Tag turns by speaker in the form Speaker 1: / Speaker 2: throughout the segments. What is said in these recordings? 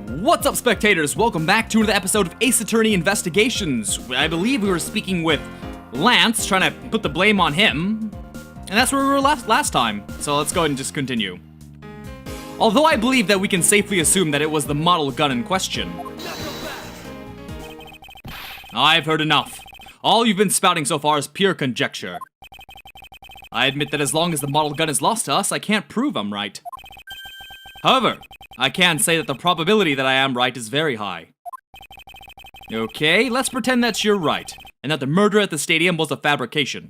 Speaker 1: What's up, spectators? Welcome back to another episode of Ace Attorney Investigations. I believe we were speaking with Lance, trying to put the blame on him. And that's where we were last time. So let's go ahead and just continue. Although I believe that we can safely assume that it was the model gun in question. I've heard enough. All you've been spouting so far is pure conjecture. I admit that as long as the model gun is lost to us, I can't prove I'm right. However, I can say that the probability that I am right is very high. Okay, let's pretend that you're right, and that the murder at the stadium was a fabrication.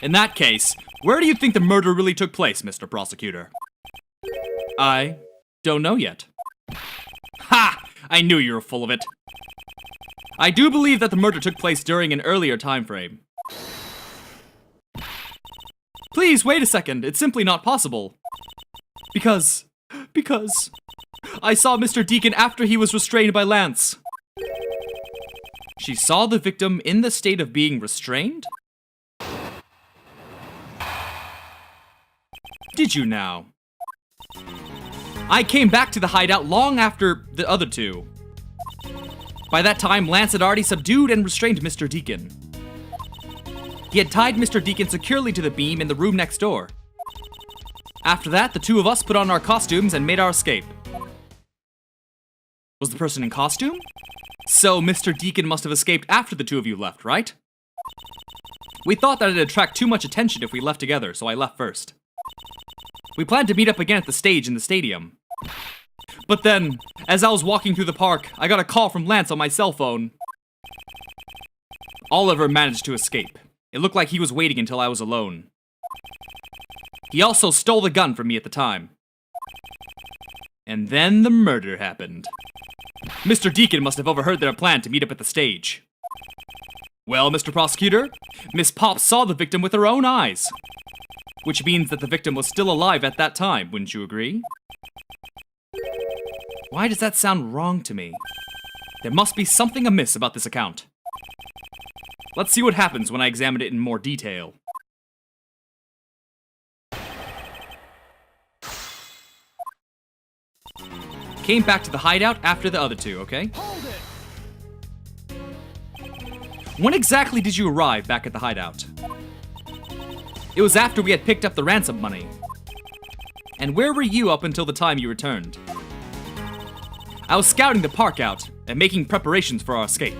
Speaker 1: In that case, where do you think the murder really took place, Mr. Prosecutor? I don't know yet. Ha! I knew you were full of it. I do believe that the murder took place during an earlier time frame. Please, wait a second. It's simply not possible. Because I saw Mr. Deacon after he was restrained by Lance. She saw the victim in the state of being restrained? Did you now? I came back to the hideout long after the other two. By that time, Lance had already subdued and restrained Mr. Deacon. He had tied Mr. Deacon securely to the beam in the room next door. After that, the two of us put on our costumes and made our escape. Was the person in costume? So Mr. Deacon must have escaped after the two of you left, right? We thought that it'd attract too much attention if we left together, so I left first. We planned to meet up again at the stage in the stadium. But then, as I was walking through the park, I got a call from Lance on my cell phone. Oliver managed to escape. It looked like he was waiting until I was alone. He also stole the gun from me at the time. And then the murder happened. Mr. Deacon must have overheard their plan to meet up at the stage. Well, Mr. Prosecutor, Miss Pop saw the victim with her own eyes. Which means that the victim was still alive at that time, wouldn't you agree? Why does that sound wrong to me? There must be something amiss about this account. Let's see what happens when I examine it in more detail. Came back to the hideout after the other two, okay?
Speaker 2: Hold it.
Speaker 1: When exactly did you arrive back at the hideout? It was after we had picked up the ransom money. And where were you up until the time you returned? I was scouting the park out and making preparations for our escape.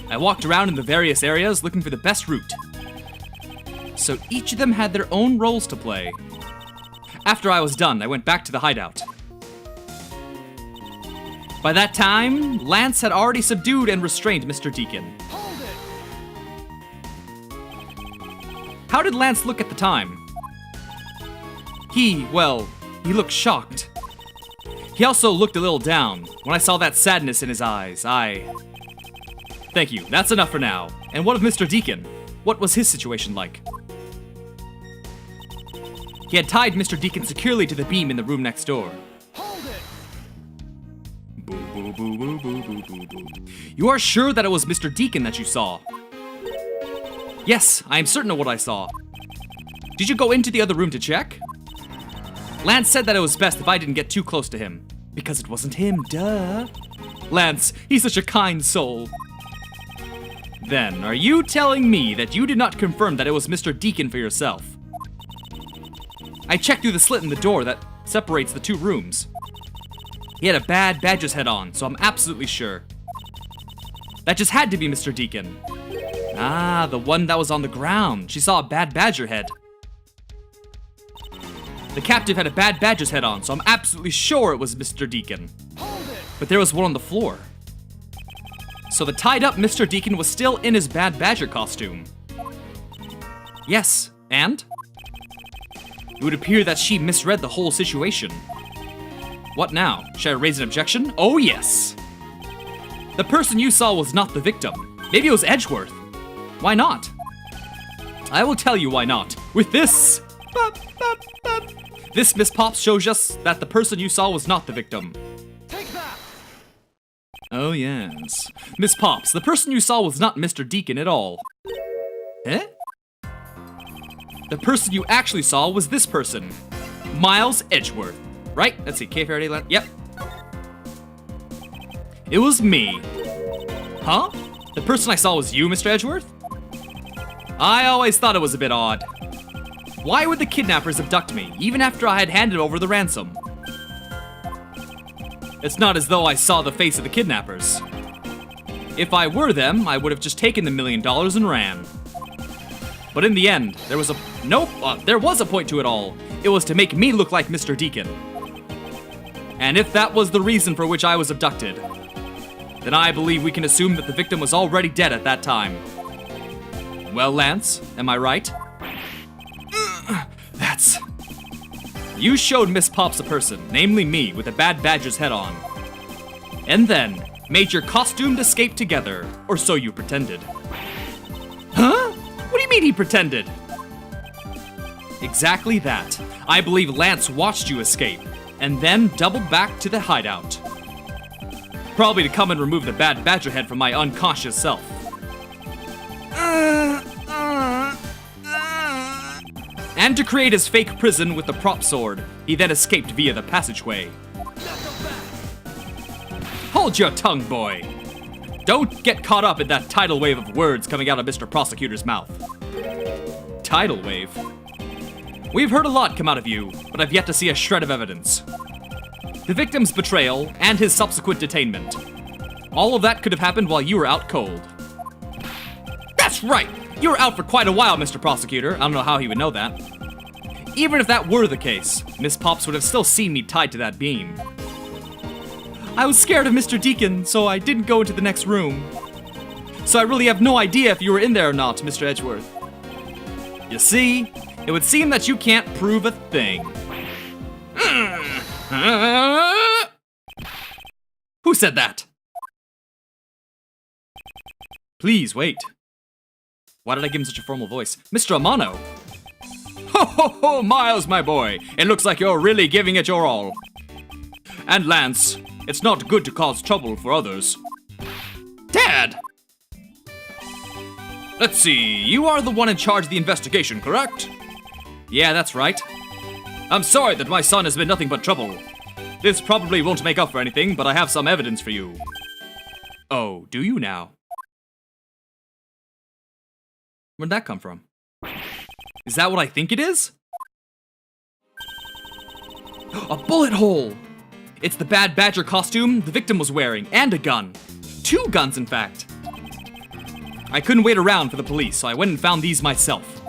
Speaker 1: I walked around in the various areas looking for the best route. So each of them had their own roles to play. After I was done, I went back to the hideout. By that time, Lance had already subdued and restrained Mr. Deacon.
Speaker 2: Hold it.
Speaker 1: How did Lance look at the time? He looked shocked. He also looked a little down. When I saw that sadness in his eyes, Thank you, that's enough for now. And what of Mr. Deacon? What was his situation like? He had tied Mr. Deacon securely to the beam in the room next door.
Speaker 2: Hold it.
Speaker 1: Boo, boo, boo, boo, boo, boo, boo, boo. You are sure that it was Mr. Deacon that you saw? Yes, I am certain of what I saw. Did you go into the other room to check? Lance said that it was best if I didn't get too close to him. Because it wasn't him, duh. Lance, he's such a kind soul. Then, are you telling me that you did not confirm that it was Mr. Deacon for yourself? I checked through the slit in the door that separates the two rooms. He had a bad badger's head on, so I'm absolutely sure. That just had to be Mr. Deacon. Ah, the one that was on the ground. She saw a bad badger head. The captive had a bad badger's head on, so I'm absolutely sure it was Mr. Deacon.
Speaker 2: Hold it.
Speaker 1: But there was one on the floor. So the tied up Mr. Deacon was still in his bad badger costume. Yes, and? It would appear that she misread the whole situation. What now? Should I raise an objection? Oh yes! The person you saw was not the victim. Maybe it was Edgeworth. Why not? I will tell you why not. With this... This, Miss Pops, shows us that the person you saw was not the victim.
Speaker 2: Take that.
Speaker 1: Oh yes. Miss Pops, the person you saw was not Mr. Deacon at all. Eh? The person you actually saw was this person. Miles Edgeworth. Right? Let's see, K. Faraday, yep. It was me. Huh? The person I saw was you, Mr. Edgeworth? I always thought it was a bit odd. Why would the kidnappers abduct me, even after I had handed over the ransom? It's not as though I saw the face of the kidnappers. If I were them, I would have just taken the $1 million and ran. But in the end, there was a point to it all. It was to make me look like Mr. Deacon. And if that was the reason for which I was abducted, then I believe we can assume that the victim was already dead at that time. Well, Lance, am I right? That's... You showed Miss Pops a person, namely me, with a bad badger's head on. And then, made your costumed escape together, or so you pretended. Huh? What do you mean he pretended? Exactly that. I believe Lance watched you escape, and then doubled back to the hideout. Probably to come and remove the bad badger head from my unconscious self. And to create his fake prison with the prop sword, he then escaped via the passageway. Hold your tongue, boy. Don't get caught up in that tidal wave of words coming out of Mr. Prosecutor's mouth. Tidal wave? We've heard a lot come out of you, but I've yet to see a shred of evidence. The victim's betrayal and his subsequent detainment. All of that could have happened while you were out cold. That's right! You were out for quite a while, Mr. Prosecutor. I don't know how he would know that. Even if that were the case, Miss Pops would have still seen me tied to that beam. I was scared of Mr. Deacon, so I didn't go into the next room. So I really have no idea if you were in there or not, Mr. Edgeworth. You see, it would seem that you can't prove a thing. Who said that? Please, wait. Why did I give him such a formal voice? Mr. Amano! Ho ho ho, Miles, my boy! It looks like you're really giving it your all. And Lance, it's not good to cause trouble for others. Dad! Let's see, you are the one in charge of the investigation, correct? Yeah, that's right. I'm sorry that my son has been nothing but trouble. This probably won't make up for anything, but I have some evidence for you. Oh, do you now? Where'd that come from? Is that what I think it is? A bullet hole! It's the bad badger costume the victim was wearing, and a gun. 2 guns, in fact. I couldn't wait around for the police, so I went and found these myself.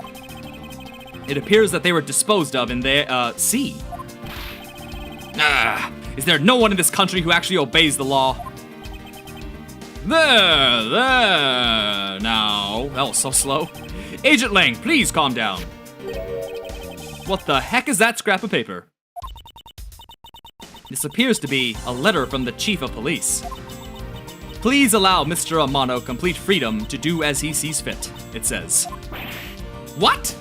Speaker 1: It appears that they were disposed of in the, sea. Is there no one in this country who actually obeys the law? There, now. That was so slow. Agent Lang, please calm down. What the heck is that scrap of paper? This appears to be a letter from the Chief of Police. Please allow Mr. Amano complete freedom to do as he sees fit, it says. What?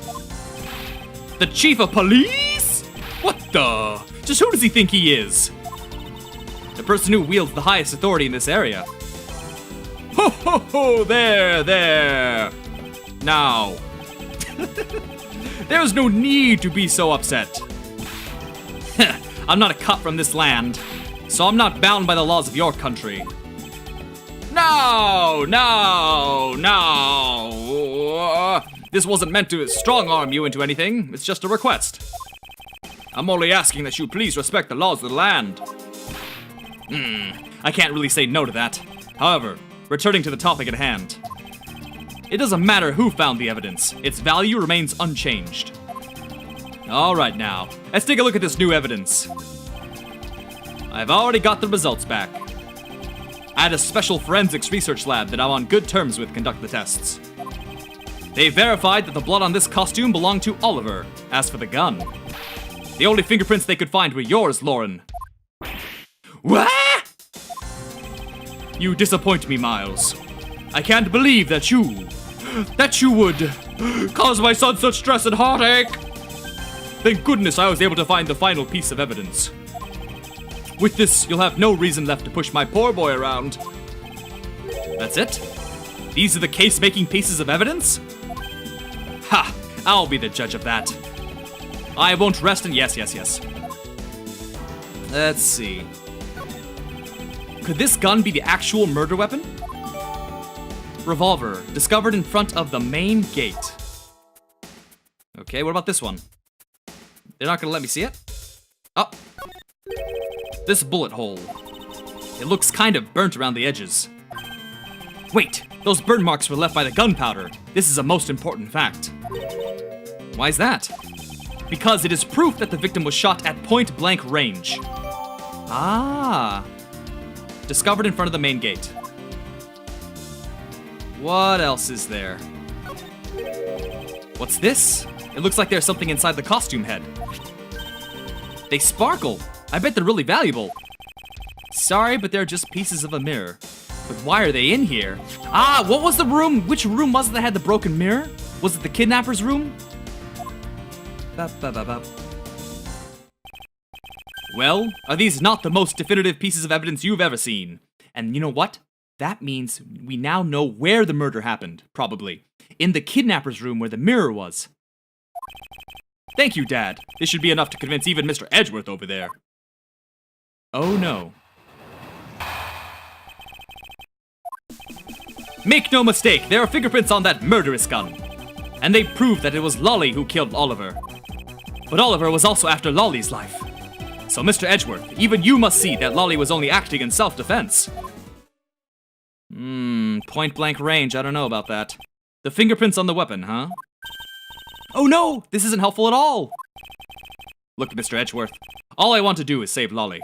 Speaker 1: The Chief of Police? What the? Just who does he think he is? The person who wields the highest authority in this area. Ho ho ho, there. Now. There's no need to be so upset. I'm not a cut from this land, so I'm not bound by the laws of your country. No. This wasn't meant to strong-arm you into anything. It's just a request. I'm only asking that you please respect the laws of the land. I can't really say no to that. However, returning to the topic at hand. It doesn't matter who found the evidence. Its value remains unchanged. Alright now, let's take a look at this new evidence. I've already got the results back. I had a special forensics research lab that I'm on good terms with conduct the tests. They verified that the blood on this costume belonged to Oliver. As for the gun, the only fingerprints they could find were yours, Lauren. What? You disappoint me, Miles. I can't believe that you would cause my son such stress and heartache. Thank goodness I was able to find the final piece of evidence. With this, you'll have no reason left to push my poor boy around. That's it? These are the case-making pieces of evidence? Ha! I'll be the judge of that. I won't rest and yes. Let's see. Could this gun be the actual murder weapon? Revolver, discovered in front of the main gate. Okay, what about this one? They're not gonna let me see it? Oh. This bullet hole. It looks kind of burnt around the edges. Wait, those burn marks were left by the gunpowder. This is a most important fact. Why is that? Because it is proof that the victim was shot at point-blank range. Ah. Discovered in front of the main gate. What else is there? What's this? It looks like there's something inside the costume head. They sparkle. I bet they're really valuable. Sorry, but they're just pieces of a mirror. But why are they in here? Ah, what was the room? Which room was it that had the broken mirror? Was it the kidnapper's room? Well, are these not the most definitive pieces of evidence you've ever seen? And you know what? That means we now know where the murder happened, probably. In the kidnapper's room where the mirror was. Thank you, Dad. This should be enough to convince even Mr. Edgeworth over there. Oh no. Make no mistake, there are fingerprints on that murderous gun. And they prove that it was Lolly who killed Oliver. But Oliver was also after Lolly's life. So Mr. Edgeworth, even you must see that Lolly was only acting in self-defense. Point blank range, I don't know about that. The fingerprints on the weapon, huh? Oh no, this isn't helpful at all. Look, Mr. Edgeworth, all I want to do is save Lolly.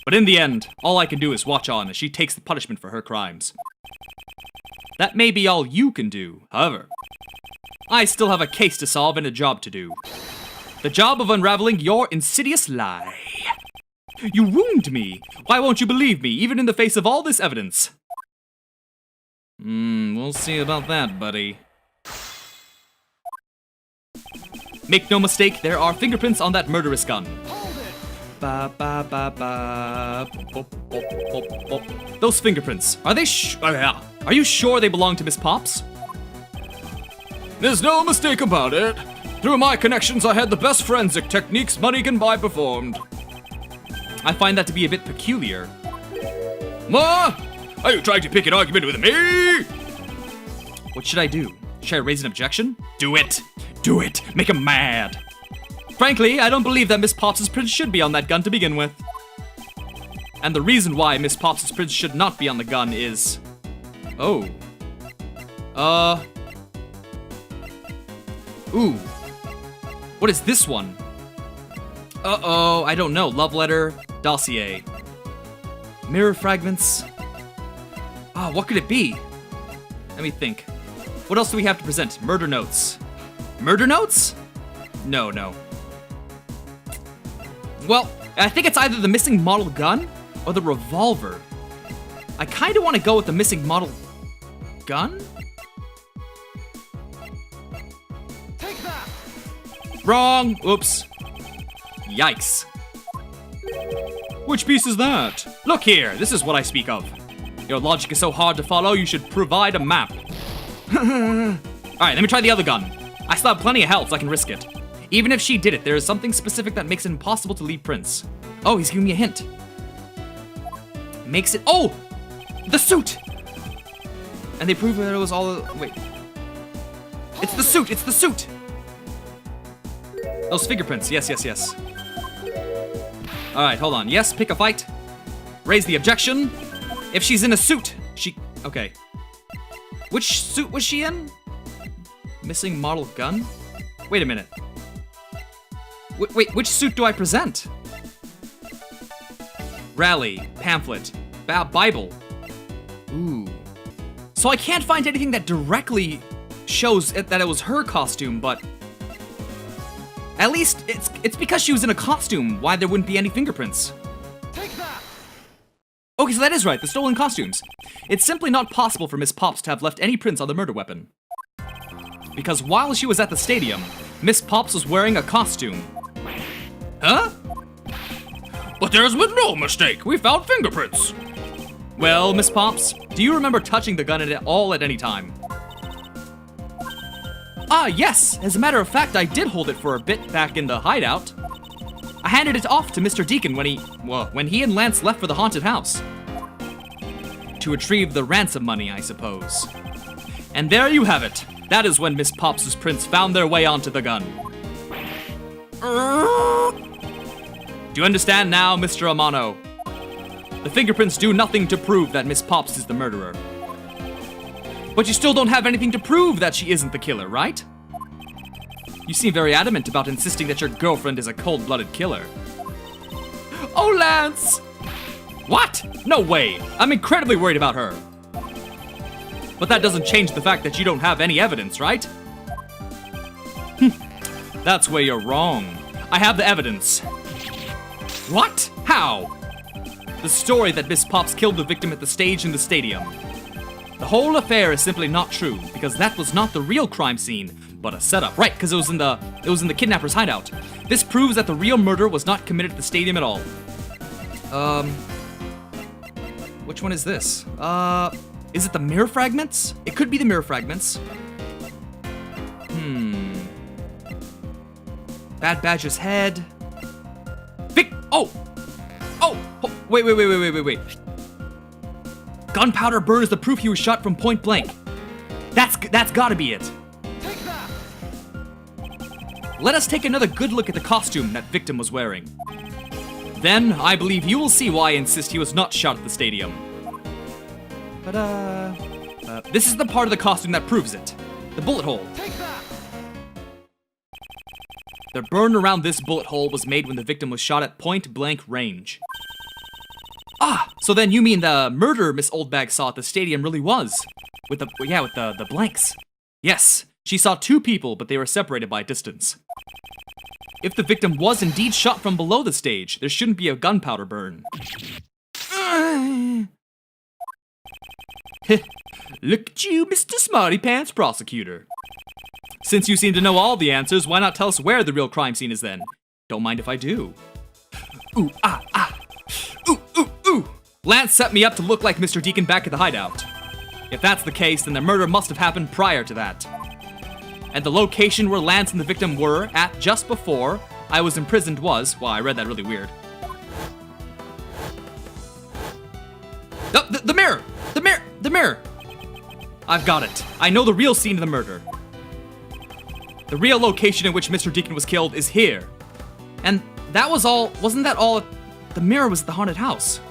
Speaker 1: But in the end, all I can do is watch on as she takes the punishment for her crimes. That may be all you can do, however. I still have a case to solve and a job to do. The job of unraveling your insidious lie. You wound me. Why won't you believe me, even in the face of all this evidence? We'll see about that, buddy. Make no mistake, there are fingerprints on that murderous gun.
Speaker 2: Hold it!
Speaker 1: Ba ba ba ba. Bop, bop, bop, bop. Those fingerprints, are they are you sure they belong to Miss Pops?
Speaker 3: There's no mistake about it. Through my connections, I had the best forensic techniques money can buy performed.
Speaker 1: I find that to be a bit peculiar.
Speaker 3: Ma? Are you trying to pick an argument with me?
Speaker 1: What should I do? Should I raise an objection? Do it! Do it! Make him mad! Frankly, I don't believe that Miss Pops' prints should be on that gun to begin with. And the reason why Miss Pops' prints should not be on the gun is... Oh. Ooh. What is this one? Uh-oh, I don't know. Love letter, dossier. Mirror fragments. Ah, what could it be? Let me think. What else do we have to present? Murder notes. Murder notes? No. Well, I think it's either the missing model gun or the revolver. I kind of want to go with the missing model gun?
Speaker 2: Take that!
Speaker 1: Wrong! Oops. Yikes.
Speaker 3: Which piece is that?
Speaker 1: Look here, this is what I speak of. Your logic is so hard to follow, you should provide a map. Alright, let me try the other gun. I still have plenty of health, so I can risk it. Even if she did it, there is something specific that makes it impossible to leave prints. Oh, he's giving me a hint. Makes it... Oh! The suit! And they prove that it was all... Wait. It's the suit! It's the suit! Those fingerprints. Yes. Alright, hold on. Yes, pick a fight. Raise the objection. If she's in a suit, she... Okay. Which suit was she in? Missing model gun? Wait a minute. Wait, which suit do I present? Rally, pamphlet, Bible. Ooh. So I can't find anything that directly shows that it was her costume, but... At least it's because she was in a costume why there wouldn't be any fingerprints.
Speaker 2: Take that!
Speaker 1: Okay, so that is right, the stolen costumes. It's simply not possible for Miss Pops to have left any prints on the murder weapon. Because while she was at the stadium, Miss Pops was wearing a costume. Huh?
Speaker 3: But there's been no mistake. We found fingerprints.
Speaker 1: Well, Miss Pops, do you remember touching the gun at all at any time? Ah, yes! As a matter of fact, I did hold it for a bit back in the hideout. I handed it off to Mr. Deacon when he and Lance left for the haunted house. To retrieve the ransom money, I suppose. And there you have it. That is when Miss Pops' prints found their way onto the gun. Do you understand now, Mr. Amano? The fingerprints do nothing to prove that Miss Pops is the murderer. But you still don't have anything to prove that she isn't the killer, right? You seem very adamant about insisting that your girlfriend is a cold-blooded killer. Oh, Lance! What? No way! I'm incredibly worried about her. But that doesn't change the fact that you don't have any evidence, right? That's where you're wrong. I have the evidence. What? How? The story that Miss Pops killed the victim at the stage in the stadium. The whole affair is simply not true, because that was not the real crime scene, but a setup. Right, because it was in the kidnapper's hideout. This proves that the real murder was not committed at the stadium at all. Which one is this? Is it the mirror fragments? It could be the mirror fragments. Bad Badger's head. Wait. Gunpowder burn is the proof he was shot from point blank. That's gotta be it.
Speaker 2: Take that!
Speaker 1: Let us take another good look at the costume that victim was wearing. Then, I believe you will see why I insist he was not shot at the stadium. This is the part of the costume that proves it. The bullet hole.
Speaker 2: Take that!
Speaker 1: The burn around this bullet hole was made when the victim was shot at point-blank range. Ah, so then you mean the murder Miss Oldbag saw at the stadium really was? With the blanks. Yes, she saw two people, but they were separated by distance. If the victim was indeed shot from below the stage, there shouldn't be a gunpowder burn. Look at you, Mr. Smarty Pants Prosecutor. Since you seem to know all the answers, why not tell us where the real crime scene is then? Don't mind if I do. Ooh, ah, ah. Ooh, ooh, ooh. Lance set me up to look like Mr. Deacon back at the hideout. If that's the case, then the murder must have happened prior to that. And the location where Lance and the victim were at just before I was imprisoned was, well, I read that really weird. Oh, the mirror! The mirror! I've got it. I know the real scene of the murder. The real location in which Mr. Deacon was killed is here. And that was all, wasn't that all? The mirror was at the haunted house.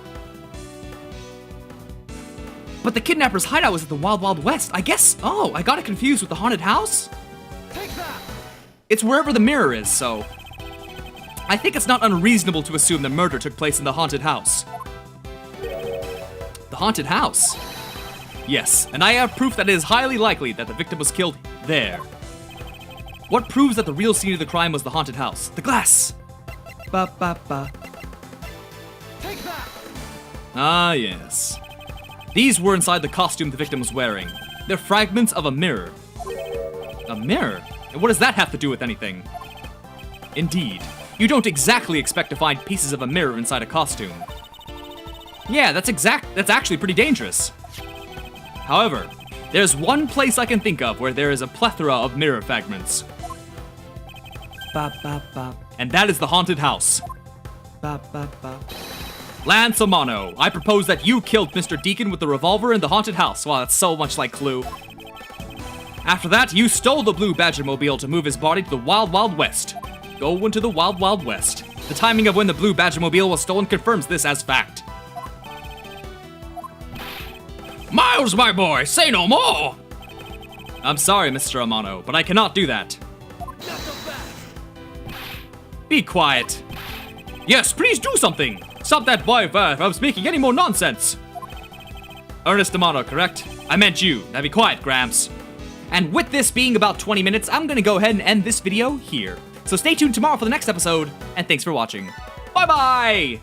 Speaker 1: But the kidnapper's hideout was at the Wild Wild West. I guess, oh, I got it confused with the haunted house?
Speaker 2: Take that!
Speaker 1: It's wherever the mirror is, so I think it's not unreasonable to assume the murder took place in the haunted house. The haunted house? Yes, and I have proof that it is highly likely that the victim was killed there. What proves that the real scene of the crime was the haunted house? The glass! Ba ba ba.
Speaker 2: Take that!
Speaker 1: Ah, yes. These were inside the costume the victim was wearing. They're fragments of a mirror. A mirror? And what does that have to do with anything? Indeed. You don't exactly expect to find pieces of a mirror inside a costume. Yeah, that's actually pretty dangerous. However, there's one place I can think of where there is a plethora of mirror fragments. Ba ba ba. And that is the haunted house. Ba ba ba. Lance Amano, I propose that you killed Mr. Deacon with the revolver in the haunted house. Wow, that's so much like Clue. After that, you stole the blue Badger-mobile to move his body to the Wild Wild West. Go into the Wild Wild West. The timing of when the blue Badger-mobile was stolen confirms this as fact. Miles, my boy, say no more! I'm sorry, Mr. Amano, but I cannot do that.
Speaker 2: Not so fast!
Speaker 1: Be quiet. Yes, please do something! Stop that boy from speaking any more nonsense! Ernest Amano, correct? I meant you. Now be quiet, Gramps. And with this being about 20 minutes, I'm gonna go ahead and end this video here. So stay tuned tomorrow for the next episode, and thanks for watching. Bye-bye!